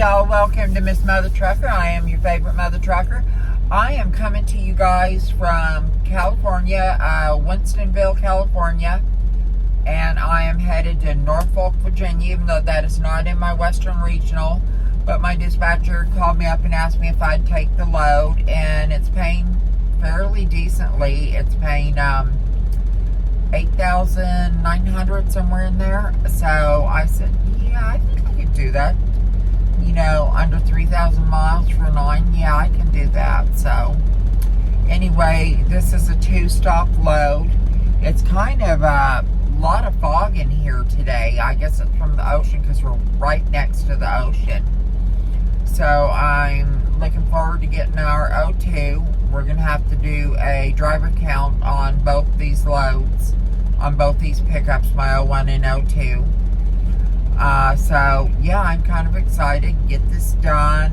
y'all, welcome to Miss Mother Trucker. I am your favorite Mother Trucker. I am coming to you guys from California, Winstonville, California, and I am headed to Norfolk, Virginia, even though that is not in my Western Regional, but my dispatcher called me up and asked me if I'd take the load, and it's paying fairly decently. It's paying $8,900, somewhere in there. So I said, yeah, I think I could do that. You know, under 3,000 miles for 9. Yeah, I can do that. So anyway, this is a 2-stop load. It's kind of a lot of fog in here today. I guess it's from the ocean because we're right next to the ocean. So I'm looking forward to getting our O2. We're going to have to do a driver count on both these loads, on both these pickups, my O1 and O2. So, yeah, I'm kind of excited. Get this done.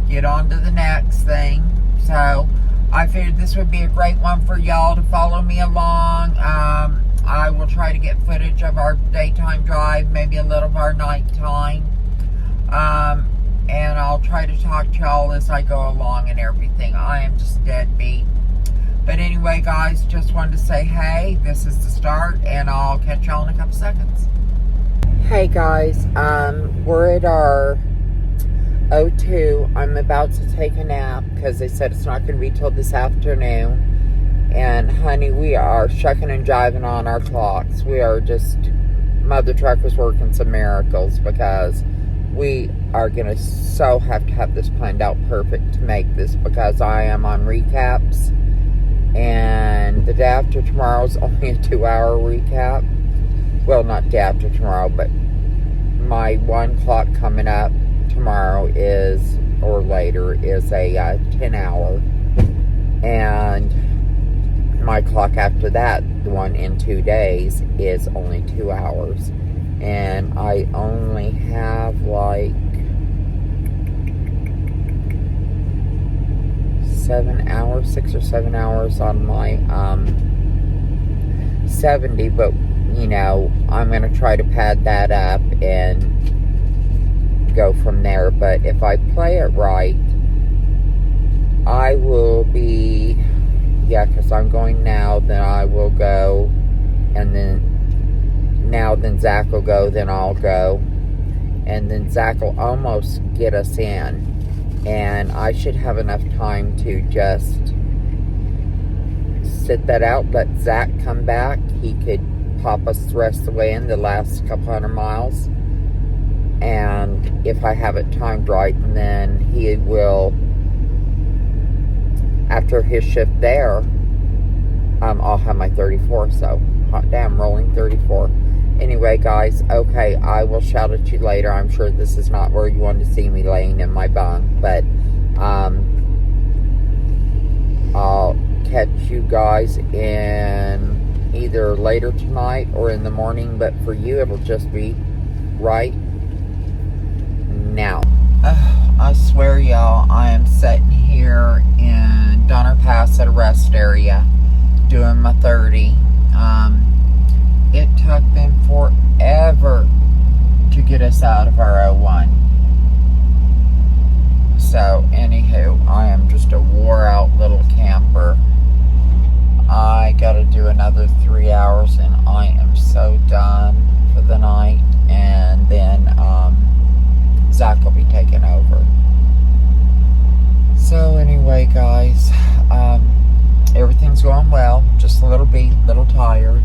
Get on to the next thing. So, I figured this would be a great one for y'all to follow me along. I will try to get footage of our daytime drive, maybe a little of our nighttime. And I'll try to talk to y'all as I go along and everything. I am just dead beat. But anyway, guys, just wanted to say, hey, this is the start, and I'll catch y'all in a couple seconds. Hey, guys, we're at our O2. I'm about to take a nap because they said it's not going to be till this afternoon. And, honey, we are shucking and jiving on our clocks. We are just, Mother Truckers working some miracles because we are going to have to have this planned out perfect to make this, because I am on recaps. And the day after tomorrow is only a 2-hour recap. Well, not day after tomorrow, but my 1 clock coming up tomorrow is, or later, is a 10-hour. And my clock after that, the one in 2 days, is only 2 hours. And I only have like 7 hours, 6 or 7 hours on my 70, but you know, I'm going to try to pad that up and go from there. But if I play it right, I will be, yeah, because I'm going now, then I will go, and then Zach will go, then I'll go, and then Zach will almost get us in, and I should have enough time to just sit that out, let Zach come back. He could pop us the rest of the way in the last couple hundred miles, and if I have it timed right, and then he will, after his shift there, I'll have my 34, so hot damn, rolling 34. Anyway, guys, okay, I will shout at you later. I'm sure this is not where you want to see me laying in my bunk, but I'll catch you guys in either later tonight or in the morning, but for you, it'll just be right now. I swear, y'all, I am sitting here in Donner Pass at a rest area doing my 30. It took them forever to get us out of our O1. So, anywho, I am just a wore-out little camper. I gotta do another 3 hours, and I am so done for the night. And then Zach will be taking over. So anyway, guys, everything's going well. Just a little beat, little tired.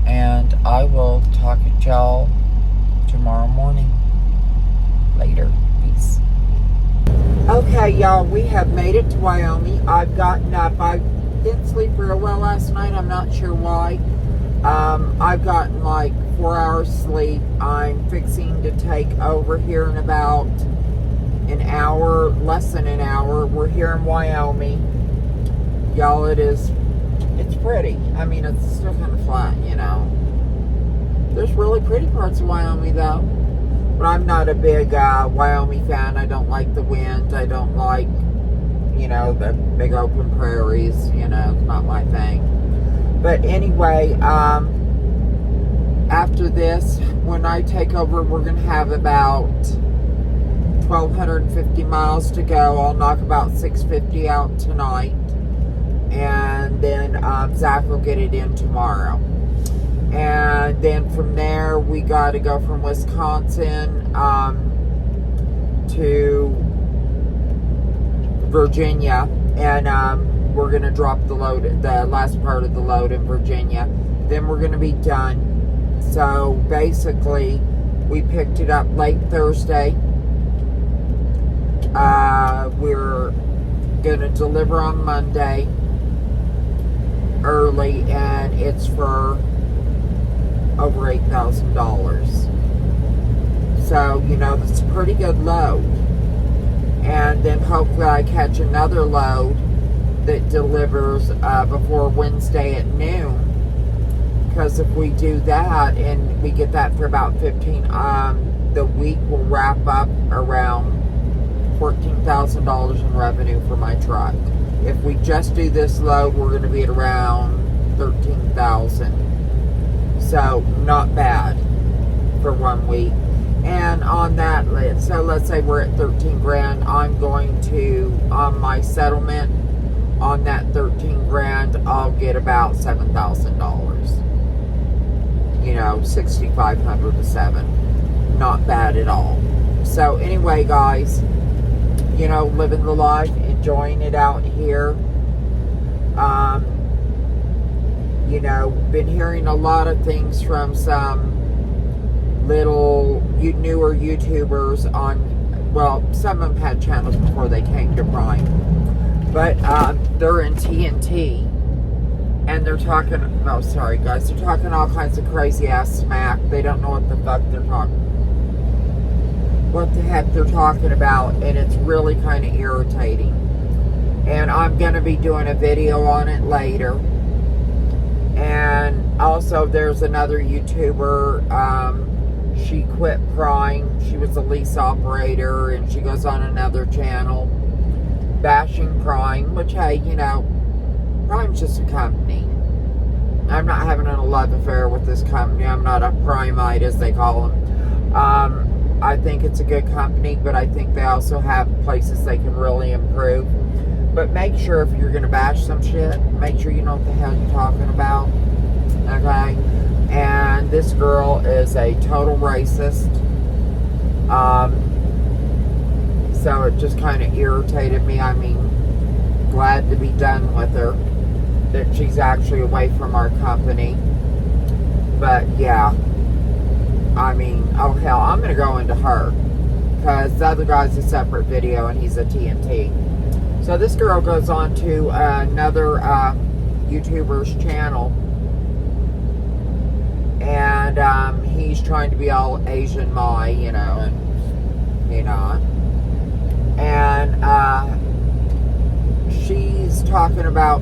And I will talk to y'all tomorrow morning. Later. Peace. Okay, y'all, we have made it to Wyoming. I've gotten up. I didn't sleep real well last night. I'm not sure why. I've gotten like 4 hours sleep. I'm fixing to take over here in about an hour, less than an hour. We're here in Wyoming. Y'all, it's pretty. I mean, it's still kind of flat, you know. There's really pretty parts of Wyoming, though. But I'm not a big Wyoming fan. I don't like the wind. I don't like, you know, the big open prairies. You know, it's not my thing. But anyway, after this, when I take over, we're going to have about 1,250 miles to go. I'll knock about 650 out tonight. And then Zach will get it in tomorrow. And then from there, we got to go from Wisconsin to Virginia. And we're going to drop the load, the last part of the load in Virginia. Then we're going to be done. So basically, we picked it up late Thursday. We're going to deliver on Monday early, and it's for over $8,000. So, you know, that's a pretty good load. And then hopefully I catch another load that delivers before Wednesday at noon. Because if we do that and we get that for about 15, the week will wrap up around $14,000 in revenue for my truck. If we just do this load, we're going to be at around $13,000. So not bad for 1 week. And on that, so let's say we're at 13 grand. I'm going to, on my settlement, on that 13 grand, I'll get about $7,000. You know, 6,500 to 7. Not bad at all. So anyway, guys, you know, living the life, enjoying it out here. You know, been hearing a lot of things from some little newer YouTubers on, well, some of them had channels before they came to Prime, but they're in TNT, and they're talking, oh, sorry guys, they're talking all kinds of crazy ass smack. They don't know what the fuck they're talking, what the heck they're talking about, and it's really kind of irritating. And I'm going to be doing a video on it later. And also there's another YouTuber, she quit Prime. She was a lease operator, and she goes on another channel bashing Prime, which, hey, you know, Prime's just a company. I'm not having a love affair with this company. I'm not a Primeite, as they call them. I think it's a good company, but I think they also have places they can really improve. But make sure if you're going to bash some shit, make sure you know what the hell you're talking about. Okay? And this girl is a total racist. So it just kind of irritated me. I mean, glad to be done with her. That she's actually away from our company. But yeah. I mean, oh hell, I'm going to go into her. Because the other guy's a separate video and he's a TNT. So this girl goes on to another YouTuber's channel. And he's trying to be all Asian Mai, you know, and you know. And she's talking about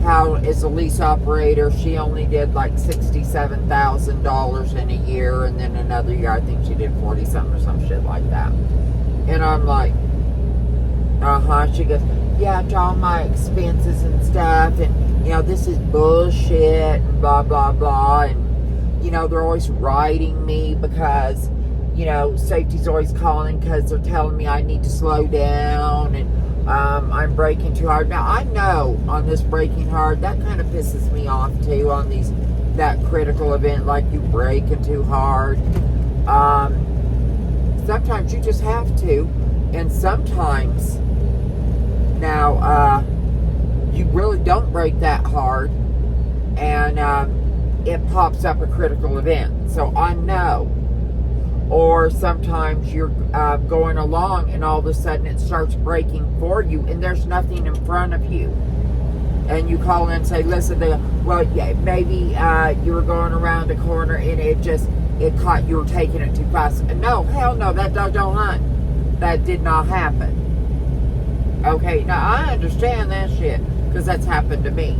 how, as a lease operator, she only did like $67,000 in a year, and then another year I think she did 40 something or some shit like that. And I'm like, she goes, yeah, to all my expenses and stuff, and you know, this is bullshit and blah blah blah. And you know, they're always writing me because, you know, safety's always calling because they're telling me I need to slow down, and I'm braking too hard. Now, I know on this braking hard, that kind of pisses me off too, on these, that critical event, like you braking too hard. Sometimes you just have to, and sometimes, now, you really don't brake that hard, and it pops up a critical event. So I know. Or sometimes you're going along and all of a sudden it starts braking for you and there's nothing in front of you. And you call in and say, listen, well, yeah, maybe you were going around a corner and it caught, you were taking it too fast. And no, hell no, that dog don't hunt. That did not happen. Okay, now I understand that shit because that's happened to me.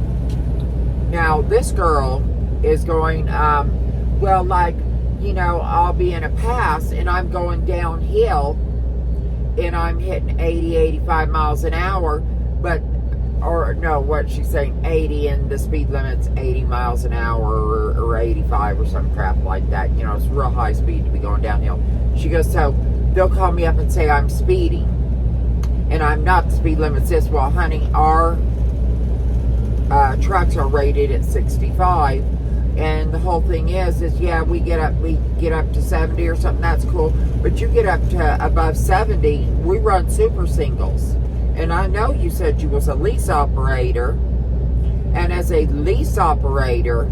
Now, this girl is going, well, like, you know, I'll be in a pass and I'm going downhill and I'm hitting 80, 85 miles an hour, but, or no, what she's saying, 80, and the speed limit's 80 miles an hour or 85 or some crap like that. You know, it's real high speed to be going downhill. She goes, so they'll call me up and say I'm speeding. And I'm not. The speed limit says, well, honey, our trucks are rated at 65. And the whole thing is yeah, we get up to 70 or something, that's cool. But you get up to above 70, we run super singles. And I know you said you was a lease operator. And as a lease operator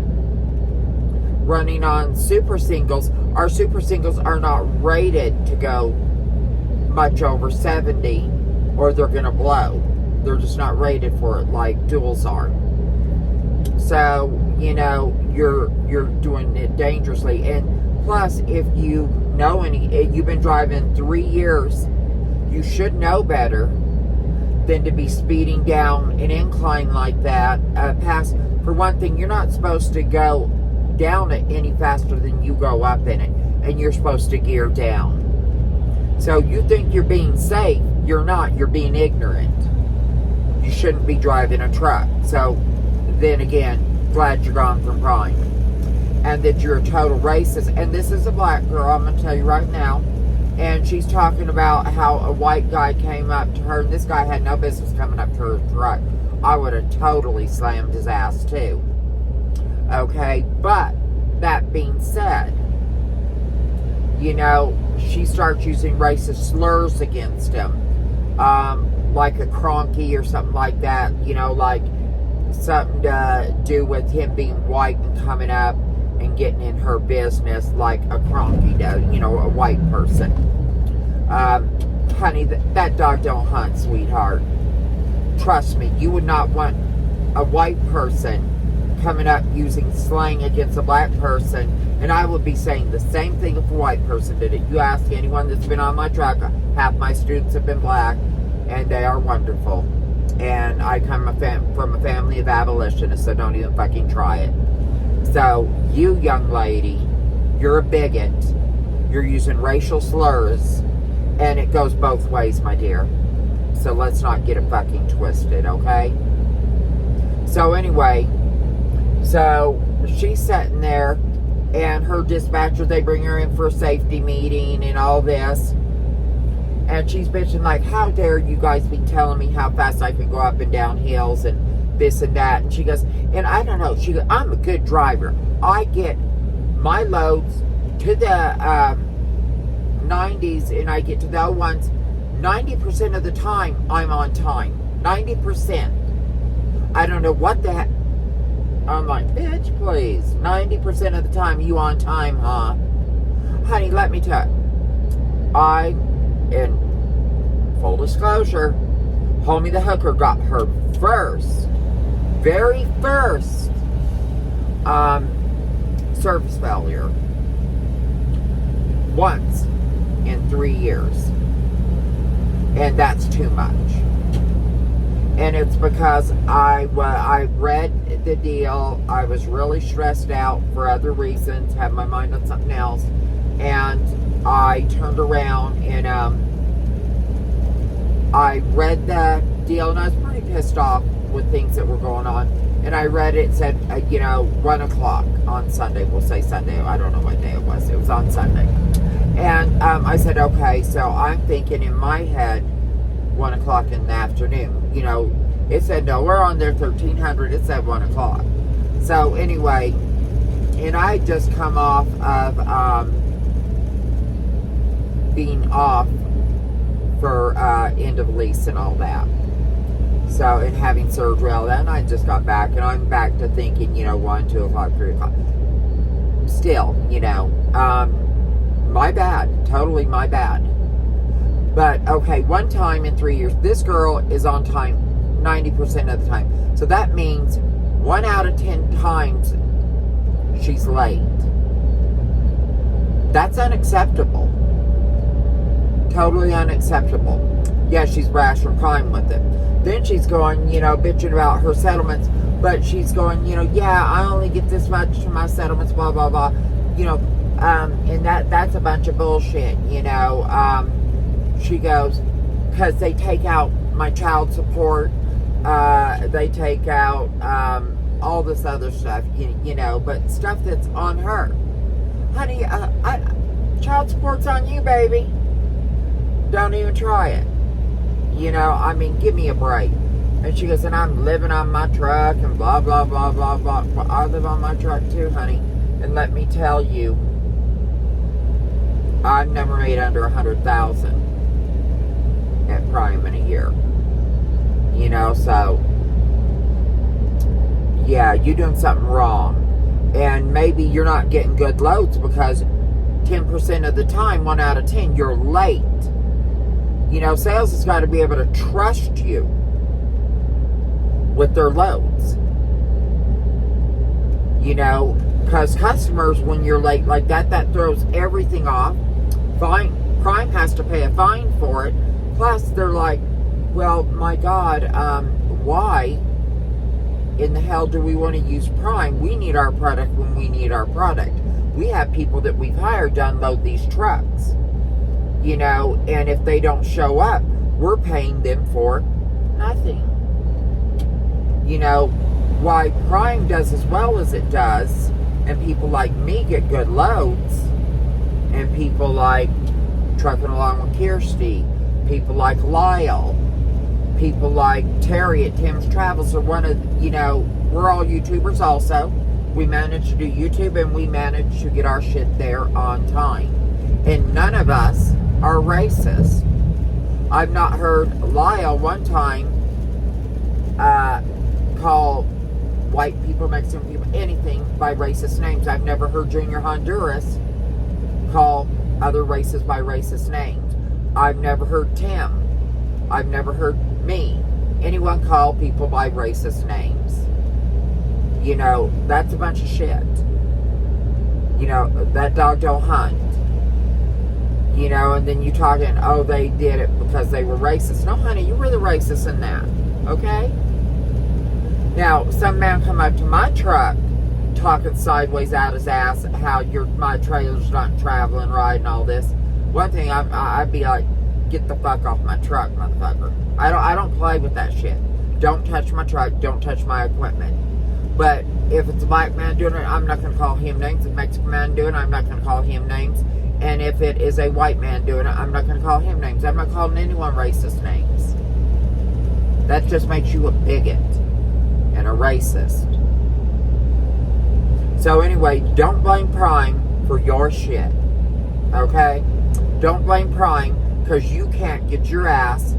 running on super singles, our super singles are not rated to go much over 70 or they're going to blow. They're just not rated for it like duals are. So, you know, you're doing it dangerously. And plus, if you know you've been driving 3 years, you should know better than to be speeding down an incline like that. For one thing, you're not supposed to go down it any faster than you go up in it, and you're supposed to gear down. So you think you're being safe, you're not. You're being ignorant. You shouldn't be driving a truck. So then again, glad you're gone from crime. And that you're a total racist. And this is a black girl, I'm going to tell you right now. And she's talking about how a white guy came up to her. And this guy had no business coming up to her truck. I would have totally slammed his ass too. Okay, but that being said, you know, she starts using racist slurs against him. Like a cronky or something like that. You know, like something to do with him being white and coming up and getting in her business like a cronky does, you know, a white person. Honey, that dog don't hunt, sweetheart. Trust me, you would not want a white person coming up using slang against a black person. And I would be saying the same thing if a white person did it. You ask anyone that's been on my truck, half my students have been black, and they are wonderful. And I come from a family of abolitionists, so don't even fucking try it. So, you young lady, you're a bigot. You're using racial slurs, and it goes both ways, my dear. So let's not get it fucking twisted, okay? So anyway, so she's sitting there, and her dispatcher, they bring her in for a safety meeting and all this. And she's bitching like, how dare you guys be telling me how fast I can go up and down hills and this and that. And she goes, and I don't know, she goes, I'm a good driver. I get my loads to the 90s and I get to the 01s. 90% of the time, I'm on time. 90%. I don't know what the heck. I'm like, bitch, please. 90% of the time, you on time, huh? Honey, let me tell you. In full disclosure, Homie the Hooker got her very first service failure once in 3 years. And that's too much. And it's because I read the deal. I was really stressed out for other reasons, had my mind on something else. And I turned around and I read the deal, and I was pretty pissed off with things that were going on. And I read it said, 1 o'clock on Sunday. We'll say Sunday. I don't know what day it was. It was on Sunday. And I said, okay, so I'm thinking in my head, 1 o'clock in the afternoon. You know, it said, no, we're on there 1300. It said 1 o'clock. So anyway, and I just come off of being off for end of lease and all that. So, and having surgery, all that, and I just got back, and I'm back to thinking, 1, 2 o'clock, 3 o'clock. Still, my bad. Totally my bad. But, okay, one time in 3 years, this girl is on time 90% of the time. So that means 1 out of 10 times she's late. That's unacceptable. Totally unacceptable. Yeah, she's rash from crime with it. Then she's going, bitching about her settlements. But she's going, yeah, I only get this much to my settlements, blah, blah, blah. And that's a bunch of bullshit, She goes, because they take out my child support. They take out all this other stuff, but stuff that's on her. Honey, child support's on you, baby. don't even try it. You know, I mean, give me a break. And she goes, and I'm living on my truck and blah, blah, blah, blah, blah. Well, I live on my truck too, honey. And let me tell you, I've never made under 100,000 at Prime in a year. You know, so, yeah, you're doing something wrong. And maybe you're not getting good loads because 10% of the time, 1 out of 10, you're late. You know, sales has got to be able to trust you with their loads. You know, because customers, when you're late like that, that throws everything off. Prime has to pay a fine for it. Plus, they're like, well, my God, why in the hell do we want to use Prime? We need our product when we need our product. We have people that we've hired to unload these trucks. You know, and if they don't show up, we're paying them for nothing. You know, why Prime does as well as it does, and people like me get good loads, and people like Trucking Along with Kirsty, people like Lyle, people like Terry at Tim's Travels are one of, you know, we're all YouTubers also. We manage to do YouTube and we manage to get our shit there on time. And none of us are racist. I've not heard Lyle one time call white people, Mexican people, anything by racist names. I've never heard Junior Honduras call other races by racist names. I've never heard Tim. I've never heard me. Anyone call people by racist names. You know, that's a bunch of shit. You know, that dog don't hunt. You know, and then you talking, oh, they did it because they were racist. No, honey, you were the racist in that. Okay? Now, some man come up to my truck talking sideways out his ass how my trailer's not traveling right and all this. One thing, I'd be like, get the fuck off my truck, motherfucker. I don't play with that shit. Don't touch my truck. Don't touch my equipment. But if it's a black man doing it, I'm not going to call him names. If it's a Mexican man doing it, I'm not going to call him names. And if it is a white man doing it, I'm not going to call him names. I'm not calling anyone racist names. That just makes you a bigot and a racist. So anyway, don't blame Prime for your shit. Okay? Don't blame Prime because you can't get your ass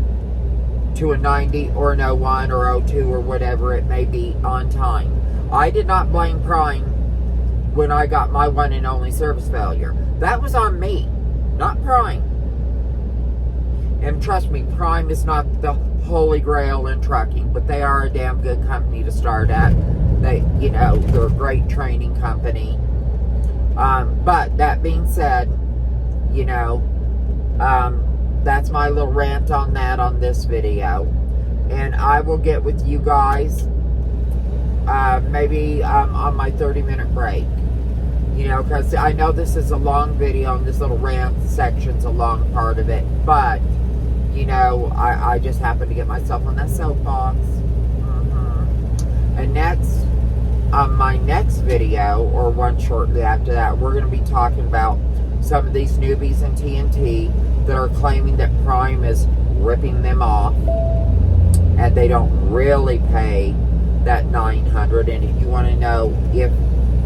to a 90 or an 01 or 02 or whatever it may be on time. I did not blame Prime when I got my one and only service failure. That was on me, not Prime. And trust me, Prime is not the holy grail in trucking, but they are a damn good company to start at. They, you know, they're a great training company. But that being said, you know, that's my little rant on that on this video. And I will get with you guys maybe on my 30-minute break. You know, because I know this is a long video and this little rant section's a long part of it. But, you know, I just happened to get myself on that soapbox. And next, on my next video, or one shortly after that, we're going to be talking about some of these newbies in TNT that are claiming that Prime is ripping them off. And they don't really pay that $900. And if you want to know if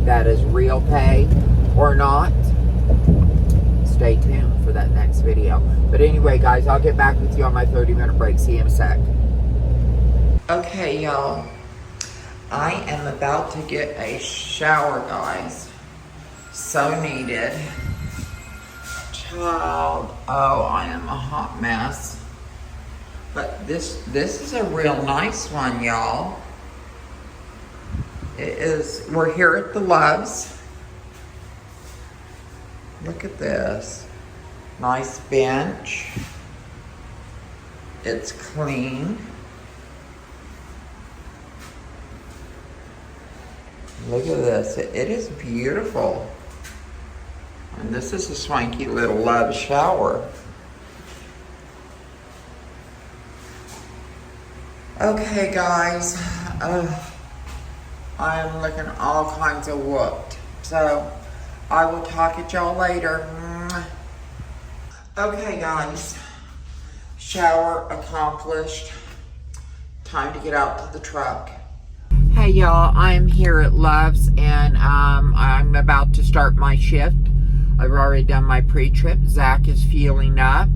that is real pay or not, stay tuned for that next video. But anyway, guys, I'll get back with you on my 30-minute break. See you in a sec. Okay, y'all. I am about to get a shower, guys. So needed. Child, oh, I am a hot mess. But this is a real nice one, y'all. It is, we're here at the Loves. Look at this. Nice bench. It's clean. Look at this. It is beautiful. And this is a swanky little Loves shower. Okay, guys. I am looking all kinds of whooped. So, I will talk at y'all later. Okay, guys. Shower accomplished. Time to get out to the truck. Hey y'all, I'm here at Love's and I'm about to start my shift. I've already done my pre-trip. Zach is fueling up.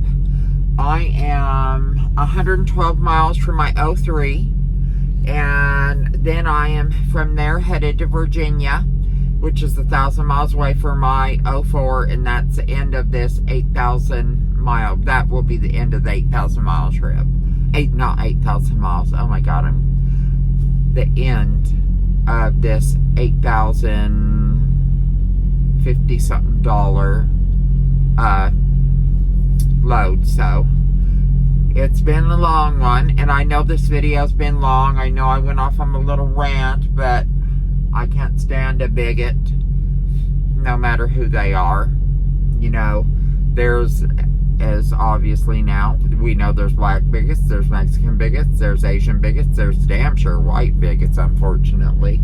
I am 112 miles from my 03, and then I am from there headed to Virginia, which is 1,000 miles away from my 04, and that's the end of this 8,000 mile. That will be the end of the 8,000 mile trip. Not 8,000 miles. Oh my God, I'm the end of this 8,050 something dollar load. So it's been a long one, and I know this video's been long. I know I went off on a little rant, but I can't stand a bigot, no matter who they are. You know, there's, as obviously now, we know there's black bigots, there's Mexican bigots, there's Asian bigots, there's damn sure white bigots, unfortunately.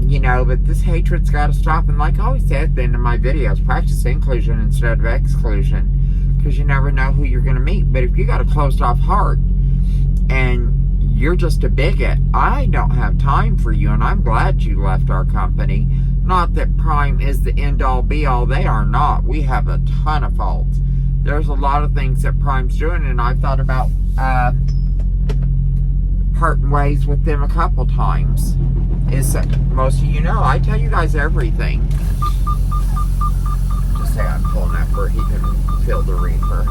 You know, but this hatred's got to stop. And like I always say at the end of my videos, practice inclusion instead of exclusion, because you never know who you're going to meet. But if you got a closed off heart and you're just a bigot, I don't have time for you, and I'm glad you left our company. Not that Prime is the end-all be-all. They are not. We have a ton of faults. There's a lot of things that Prime's doing, and I've thought about parting ways with them a couple times. Is most of you know, I tell you guys everything. Just say I'm pulling up where he can fill the reefer.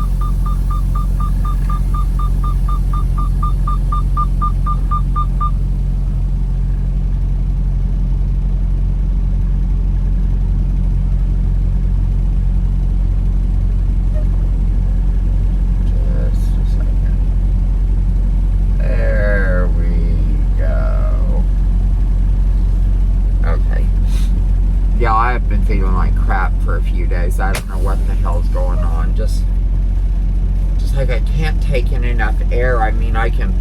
I've been feeling like crap for a few days. I don't know what the hell's going on. Just like I can't take in enough air. I mean, I can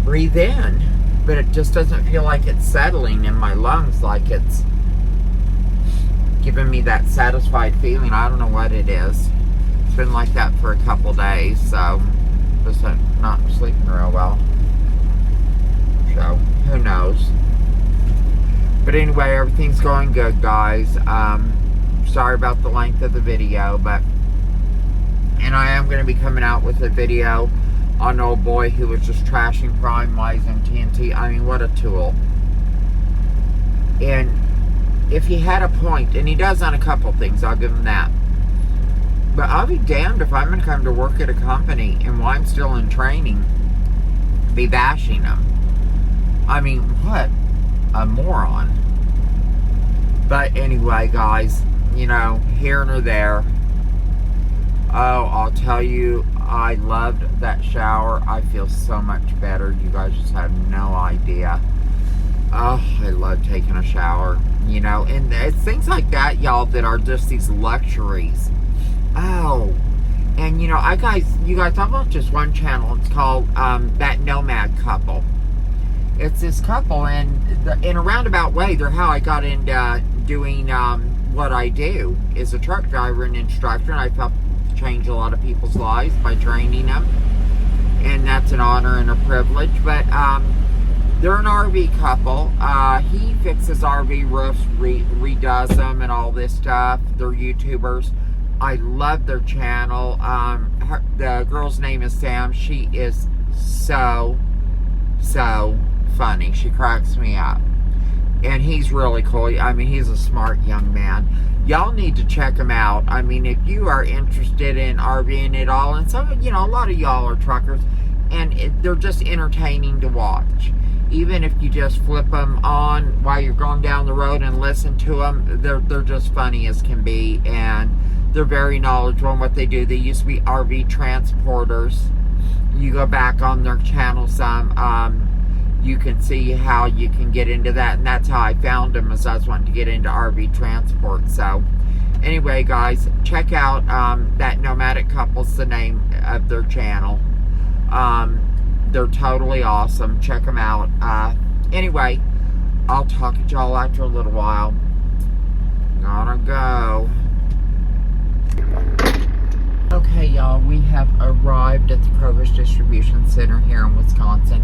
breathe in, but it just doesn't feel like it's settling in my lungs, like it's giving me that satisfied feeling. I don't know what it is. It's been like that for a couple days, so just not sleeping real well. So, who knows? But anyway, everything's going good, guys. Sorry about the length of the video, and I am going to be coming out with a video on an old boy who was just trashing Prime, Wise, and TNT. I mean, what a tool. And if he had a point, and he does on a couple things, I'll give him that. But I'll be damned if I'm going to come to work at a company, and while I'm still in training, be bashing him. I mean, what a moron. But anyway, guys, you know, here nor there. Oh, I'll tell you, I loved that shower. I feel so much better. You guys just have no idea. Oh, I love taking a shower. You know, and it's things like that, y'all, that are just these luxuries. Oh, and you know, you guys, I've watched just one channel. It's called That Nomad Couple. It's this couple, and in a roundabout way, they're how I got into doing what I do as a truck driver and instructor, and I've helped change a lot of people's lives by training them, and that's an honor and a privilege. But they're an RV couple. He fixes RV roofs, redoes them, and all this stuff. They're YouTubers. I love their channel. The girl's name is Sam. She is so funny. She cracks me up. And he's really cool. I mean, he's a smart young man. Y'all need to check him out. I mean, if you are interested in RVing at all, and some, you know, a lot of y'all are truckers, and they're just entertaining to watch. Even if you just flip them on while you're going down the road and listen to them, they're just funny as can be, and they're very knowledgeable in what they do. They used to be RV transporters. You go back on their channel some, you can see how you can get into that, and that's how I found them, as I was wanting to get into RV transport. So anyway, guys, check out That Nomadic Couple's the name of their channel. They're totally awesome. Check them out. Anyway, I'll talk to y'all after a little while. Gotta go. Okay, y'all, we have arrived at the Kroger's Distribution Center here in Wisconsin,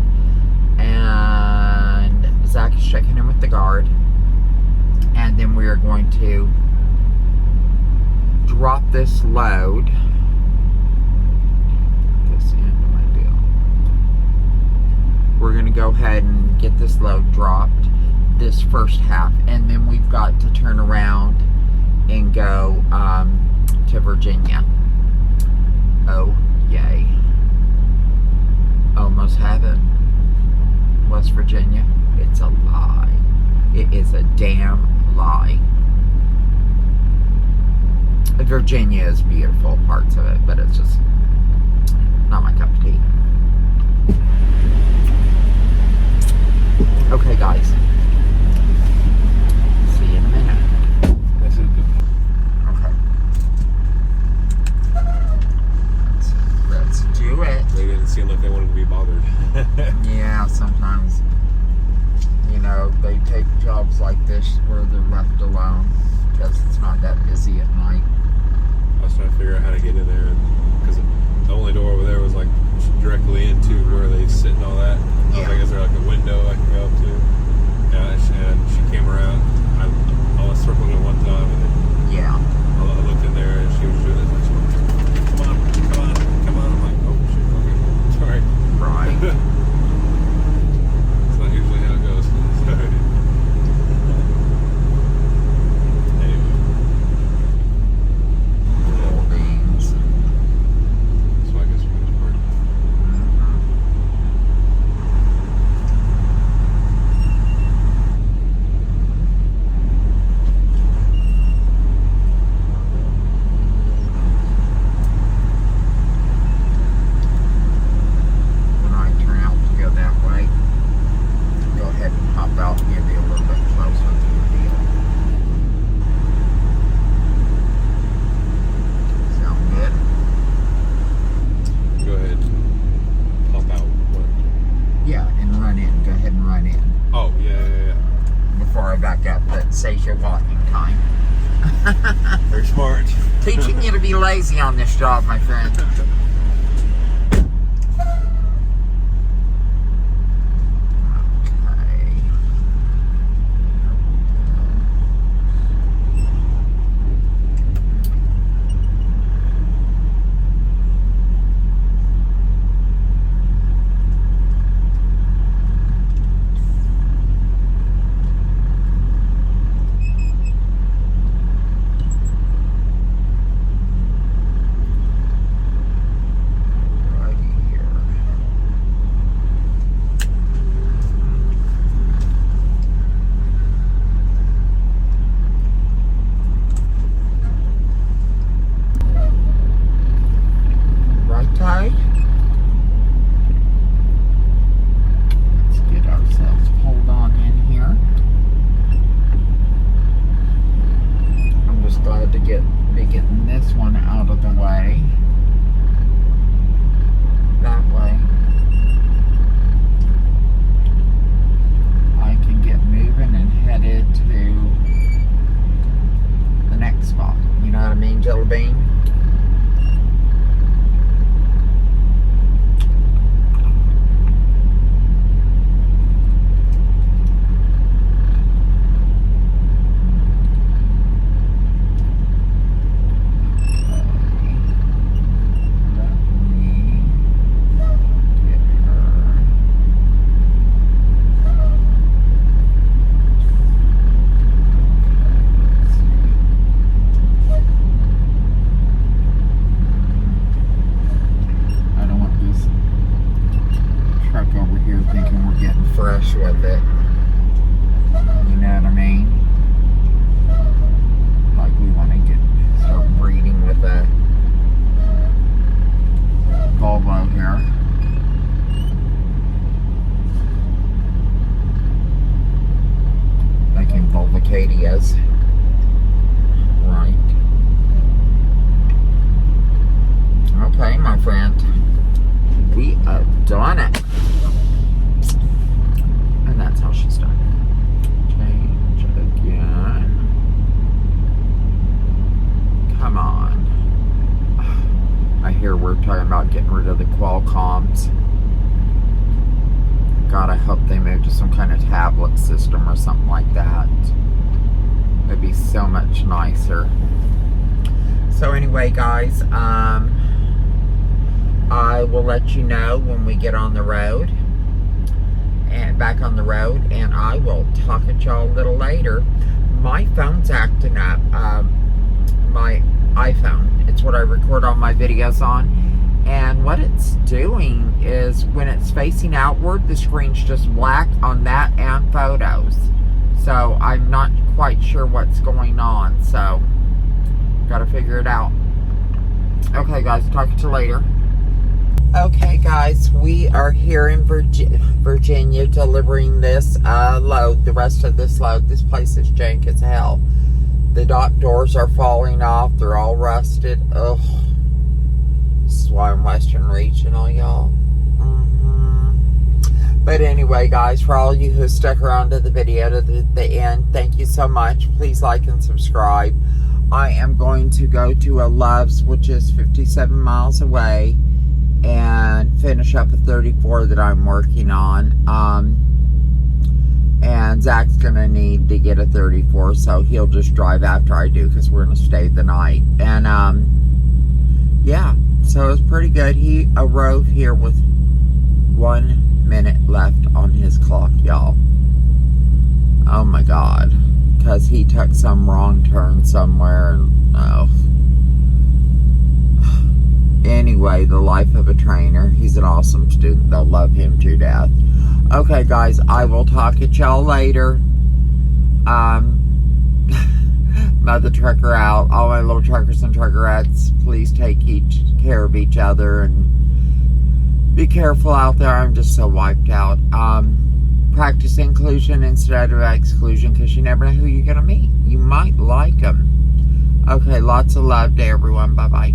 and Zach is checking in with the guard, and then we are going to drop this load. This into my deal. We're going to go ahead and get this load dropped, this first half, and then we've got to turn around and go to Virginia. Oh, yay. Almost have it. West Virginia. It's a lie. It is a damn lie. Virginia is beautiful, parts of it, but it's just not my cup of tea. Okay, guys. See you in a minute. Okay. Let's do it. They didn't seem like they wanted to be bothered. Yeah, sometimes, you know, they take jobs like this where they're left alone because it's not that busy at night. I was trying to figure out how to get in there because the only door over there was like directly into where they sit and all that. I was like, is there like a window I can go up to? And she came around. I was circling it one time and then Yeah. I looked in there and she was doing this. Like, come on. I'm like, oh shit, okay, sorry. Right. It's not usually how it goes. Sorry. Anyway. Little beans. So I guess we're gonna work. When I turn out to go that way, go ahead and hop out and get me a little bit closer to the deal. Sound good? Go ahead. Pop out. What? Yeah, and run in. Go ahead and run in Oh, yeah. before I back up. That saves your walking time. Very smart. Teaching you to be lazy on this job, my friend. Okay. Righty here. Right tide. Let's get ourselves pulled on in here. I'm just glad to be getting this one out of the way. That way I can get moving and headed to the next spot. You know what I mean, Jelly Bean? Fresh with it. You know what I mean? Like we want to start breeding with a Volvo here. Making Volvocadias. Right. Okay, my friend. We have done it. And that's how comms. God, I hope they move to some kind of tablet system or something like that. It'd be so much nicer. So anyway, guys, I will let you know when we get on the road and back on the road, and I will talk at y'all a little later. My phone's acting up. My iPhone. It's what I record all my videos on. And what it's doing is when it's facing outward, the screen's just black on that and photos. So I'm not quite sure what's going on. So gotta figure it out. Okay, guys, talk to you later. Okay, guys, we are here in Virginia delivering this load, the rest of this load. This place is jank as hell. The dock doors are falling off. They're all rusted. Ugh. This is why I'm Western Regional, y'all. But anyway, guys, for all you who stuck around to the video to the end, thank you so much. Please like and subscribe. I am going to go to a Love's, which is 57 miles away, and finish up a 34 that I'm working on. And Zach's gonna need to get a 34, so he'll just drive after I do, because we're gonna stay the night. And yeah, so it's pretty good. He arrived here with 1 minute left on his clock, y'all. Oh my God, because he took some wrong turn somewhere. And oh. Anyway, the life of a trainer. He's an awesome student. They'll love him to death. Okay, guys, I will talk at y'all later. Mother trucker out. All my little truckers and truckerettes, please take care of each other and be careful out there. I'm just so wiped out. Practice inclusion instead of exclusion, because you never know who you're going to meet. You might like them. Okay, lots of love to everyone. Bye-bye.